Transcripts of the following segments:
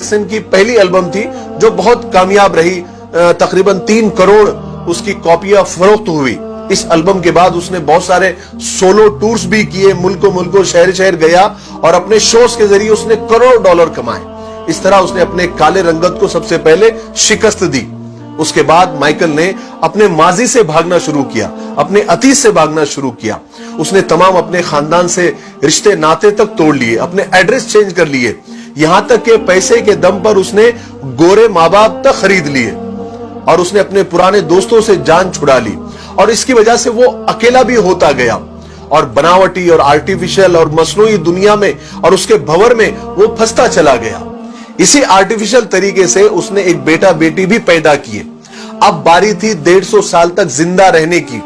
Jackson की पहली album थी जो बहुत कामयाब रही। तकरीबन 3 करोड़ उसकी कॉपियां फरोख्त हुई। इस एल्बम के बाद उसने बहुत सारे सोलो टूर्स भी किए, मुल्कों शहर शहर गया और अपने शोज के जरिए उसने करोड़ डॉलर कमाए। इस तरह उसने अपने काले रंगत को सबसे पहले शिकस्त दी। उसके बाद माइकल ने अपने माजी से भागना शुरू किया, अपने अतीत से भागना शुरू किया। उसने तमाम अपने खानदान से रिश्ते नाते तक तोड़ लिए, अपने एड्रेस चेंज कर लिए, यहां तक कि पैसे के दम पर उसने गोरे माँ बाप तक खरीद लिए और उसने अपने पुराने दोस्तों से जान छुड़ा ली। और इसकी वजह से वो अकेला भी होता गया और बनावटी और आर्टिफिशियल और मसनूई दुनिया में और उसके भंवर में वो फंसता चला गया। इसी आर्टिफिशियल तरीके से उसने एक बेटा बेटी भी पैदा किए। अब बारी थी 150 साल तक जिंदा रहने की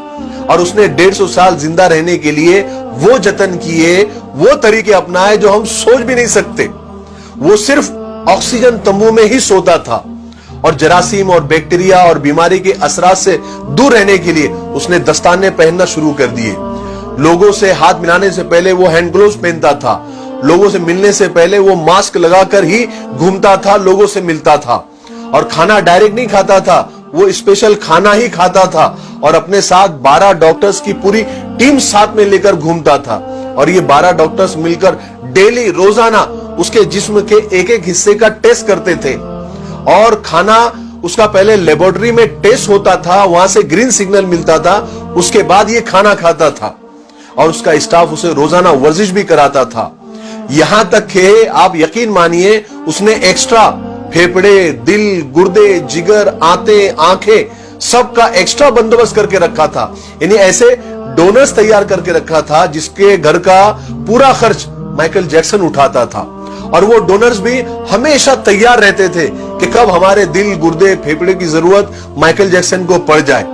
और उसने 150 साल जिंदा रहने के लिए वो जतन किए, वो तरीके अपनाए जो हम सोच भी नहीं सकते। वो सिर्फ ऑक्सीजन तंबू में ही सोता था और जरासीम और बैक्टीरिया और बीमारी के असरात से दूर रहने के लिए उसने दस्ताने पहनना शुरू कर दिए। लोगों से हाथ मिलाने से पहले वो हैंड ग्लोव्स पहनता था। लोगों से मिलने से पहले वो मास्क लगाकर ही घूमता था, लोगों से मिलता था। और खाना डायरेक्ट नहीं खाता था, वो स्पेशल खाना ही खाता था और अपने साथ 12 डॉक्टर्स की पूरी टीम साथ में लेकर घूमता था। और ये 12 डॉक्टर्स मिलकर डेली रोजाना उसके जिस्म के एक एक हिस्से का टेस्ट करते थे। और खाना उसका पहले लेबोरेटरी में टेस्ट होता था, वहां से ग्रीन सिग्नल मिलता था, उसके बाद ये खाना खाता था। और उसका स्टाफ उसे रोजाना वर्जिश भी कराता था। यहां तक कि आप यकीन मानिए उसने एक्स्ट्रा फेफड़े, दिल, गुर्दे, जिगर, आंखें सबका एक्स्ट्रा बंदोबस्त करके रखा था। यानी ऐसे डोनर्स तैयार करके रखा था जिसके घर का पूरा खर्च माइकल जैक्सन उठाता था। और वो डोनर्स भी हमेशा तैयार रहते थे कि कब हमारे दिल, गुर्दे, फेफड़े की जरूरत माइकल जैक्सन को पड़ जाए।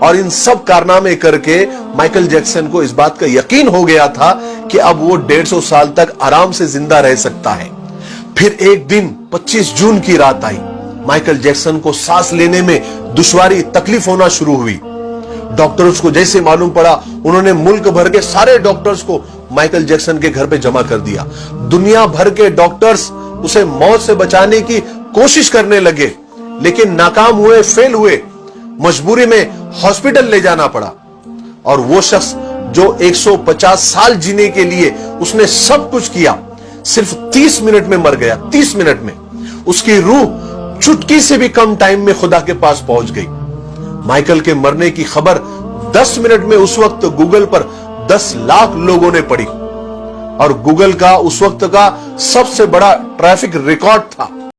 और इन सब कारनामे करके माइकल जैक्सन को इस बात का यकीन हो गया था कि अब वो 150 साल तक आराम से जिंदा रह सकता है। फिर एक दिन 25 जून की रात आई। माइकल जैक्सन को सांस लेने में दुश्वारी, तकलीफ होना शुरू हुई। डॉक्टर्स को जैसे मालूम पड़ा, उन्होंने मुल्क भर के सारे डॉक्टर्स को माइकल जैक्सन के घर पे जमा कर दिया। दुनिया भर के डॉक्टर्स उसे मौत से बचाने की कोशिश करने लगे, लेकिन नाकाम हुए, फेल हुए। मजबूरी में हॉस्पिटल ले जाना पड़ा। और वो शख्स जो 150 साल जीने के लिए उसने सब कुछ किया, सिर्फ 30 मिनट में मर गया। 30 मिनट में उसकी रूह चुटकी से भी कम टाइम में खुदा के पास पहुंच गई। माइकल के मरने की खबर 10 मिनट में उस वक्त गूगल पर 10 लाख लोगों ने पढ़ी और गूगल का उस वक्त का सबसे बड़ा ट्रैफिक रिकॉर्ड था।